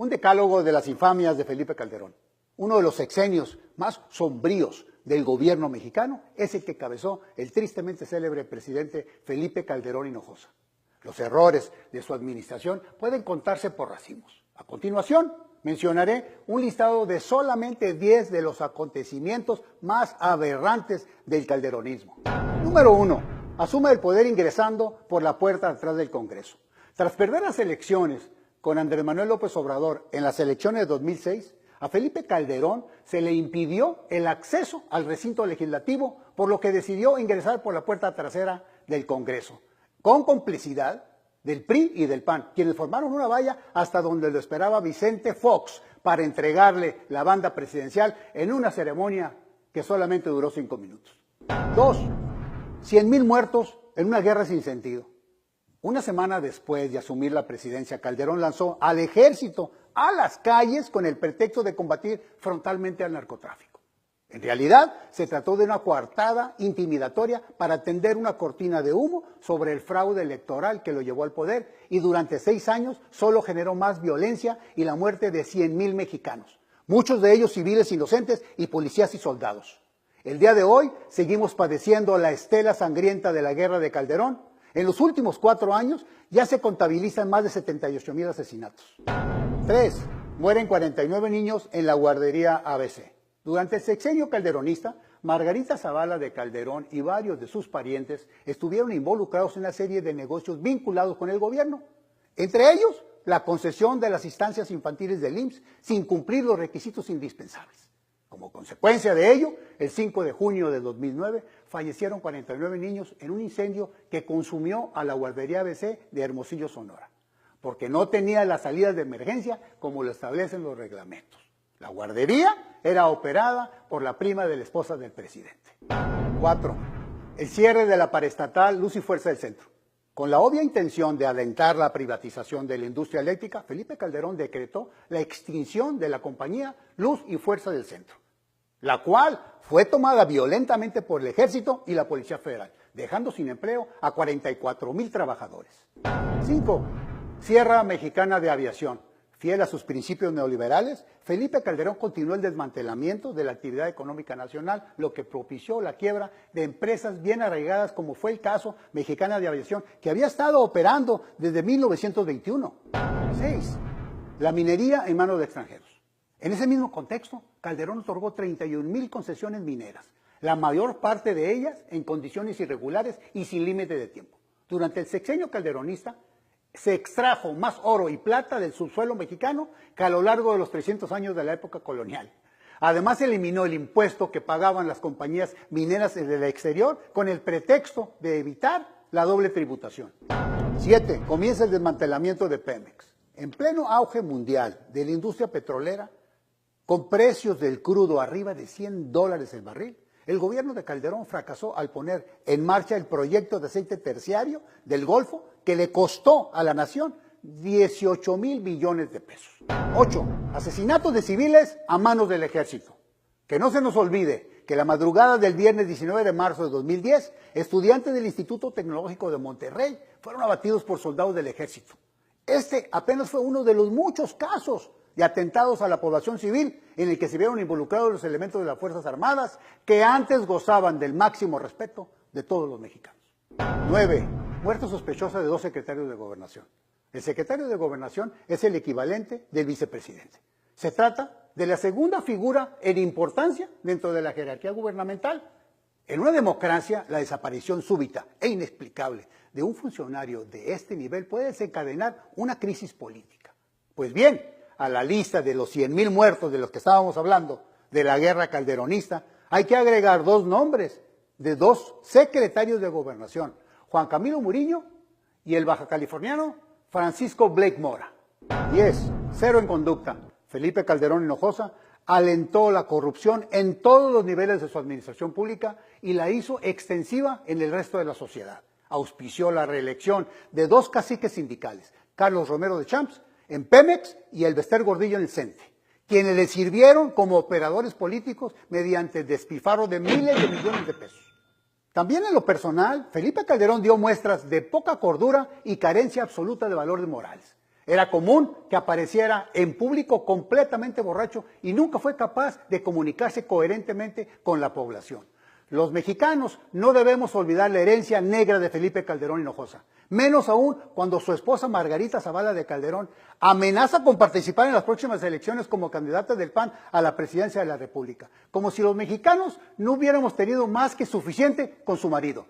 Un decálogo de las infamias de Felipe Calderón. Uno de los sexenios más sombríos del gobierno mexicano es el que encabezó el tristemente célebre presidente Felipe Calderón Hinojosa. Los errores de su administración pueden contarse por racimos. A continuación, mencionaré un listado de solamente 10 de los acontecimientos más aberrantes del calderonismo. Número 1. Asume el poder ingresando por la puerta atrás del Congreso. Tras perder las elecciones con Andrés Manuel López Obrador en las elecciones de 2006, a Felipe Calderón se le impidió el acceso al recinto legislativo, por lo que decidió ingresar por la puerta trasera del Congreso, con complicidad del PRI y del PAN, quienes formaron una valla hasta donde lo esperaba Vicente Fox para entregarle la banda presidencial en una ceremonia que solamente duró 5 minutos. 2. 100,000 muertos en una guerra sin sentido. Una semana después de asumir la presidencia, Calderón lanzó al ejército a las calles con el pretexto de combatir frontalmente al narcotráfico. En realidad, se trató de una coartada intimidatoria para tender una cortina de humo sobre el fraude electoral que lo llevó al poder y durante 6 años solo generó más violencia y la muerte de 100,000 mexicanos, muchos de ellos civiles inocentes y policías y soldados. El día de hoy seguimos padeciendo la estela sangrienta de la guerra de Calderón. En los últimos 4 años ya se contabilizan más de 78,000 asesinatos. 3. Mueren 49 niños en la guardería ABC. Durante el sexenio calderonista, Margarita Zavala de Calderón y varios de sus parientes estuvieron involucrados en una serie de negocios vinculados con el gobierno. Entre ellos, la concesión de las instancias infantiles del IMSS sin cumplir los requisitos indispensables. Como consecuencia de ello, el 5 de junio de 2009 fallecieron 49 niños en un incendio que consumió a la guardería ABC de Hermosillo, Sonora, porque no tenía las salidas de emergencia como lo establecen los reglamentos. La guardería era operada por la prima de la esposa del presidente. 4. El cierre de la paraestatal Luz y Fuerza del Centro. Con la obvia intención de alentar la privatización de la industria eléctrica, Felipe Calderón decretó la extinción de la compañía Luz y Fuerza del Centro, la cual fue tomada violentamente por el Ejército y la Policía Federal, dejando sin empleo a 44,000 trabajadores. 5. Sierra Mexicana de Aviación. Fiel a sus principios neoliberales, Felipe Calderón continuó el desmantelamiento de la actividad económica nacional, lo que propició la quiebra de empresas bien arraigadas, como fue el caso Mexicana de Aviación, que había estado operando desde 1921. 6. La minería en manos de extranjeros. En ese mismo contexto, Calderón otorgó 31,000 concesiones mineras, la mayor parte de ellas en condiciones irregulares y sin límite de tiempo. Durante el sexenio calderonista, se extrajo más oro y plata del subsuelo mexicano que a lo largo de los 300 años de la época colonial. Además, se eliminó el impuesto que pagaban las compañías mineras del exterior con el pretexto de evitar la doble tributación. 7. Comienza el desmantelamiento de Pemex. En pleno auge mundial de la industria petrolera, con precios del crudo arriba de $100 el barril, el gobierno de Calderón fracasó al poner en marcha el proyecto de aceite terciario del Golfo, que le costó a la nación 18,000 millones de pesos. 8. Asesinatos de civiles a manos del ejército. Que no se nos olvide que la madrugada del viernes 19 de marzo de 2010, estudiantes del Instituto Tecnológico de Monterrey fueron abatidos por soldados del ejército. Este apenas fue uno de los muchos casos de atentados a la población civil en el que se vieron involucrados los elementos de las Fuerzas Armadas, que antes gozaban del máximo respeto de todos los mexicanos. 9. Muerte sospechosa de 2 secretarios de Gobernación. El secretario de Gobernación es el equivalente del vicepresidente. Se trata de la segunda figura en importancia dentro de la jerarquía gubernamental. En una democracia, la desaparición súbita e inexplicable de un funcionario de este nivel puede desencadenar una crisis política. Pues bien, a la lista de los 100,000 muertos de los que estábamos hablando, de la guerra calderonista, hay que agregar 2 nombres de 2 secretarios de Gobernación, Juan Camilo Muriño y el bajacaliforniano Francisco Blake Mora. 10. Cero en conducta. Felipe Calderón Hinojosa alentó la corrupción en todos los niveles de su administración pública y la hizo extensiva en el resto de la sociedad. Auspició la reelección de 2 caciques sindicales, Carlos Romero de Champs en Pemex y Elbester Gordillo en el CENTE, quienes le sirvieron como operadores políticos mediante despilfarro de miles de millones de pesos. También en lo personal, Felipe Calderón dio muestras de poca cordura y carencia absoluta de valores morales. Era común que apareciera en público completamente borracho y nunca fue capaz de comunicarse coherentemente con la población. Los mexicanos no debemos olvidar la herencia negra de Felipe Calderón Hinojosa, menos aún cuando su esposa Margarita Zavala de Calderón amenaza con participar en las próximas elecciones como candidata del PAN a la presidencia de la República, como si los mexicanos no hubiéramos tenido más que suficiente con su marido.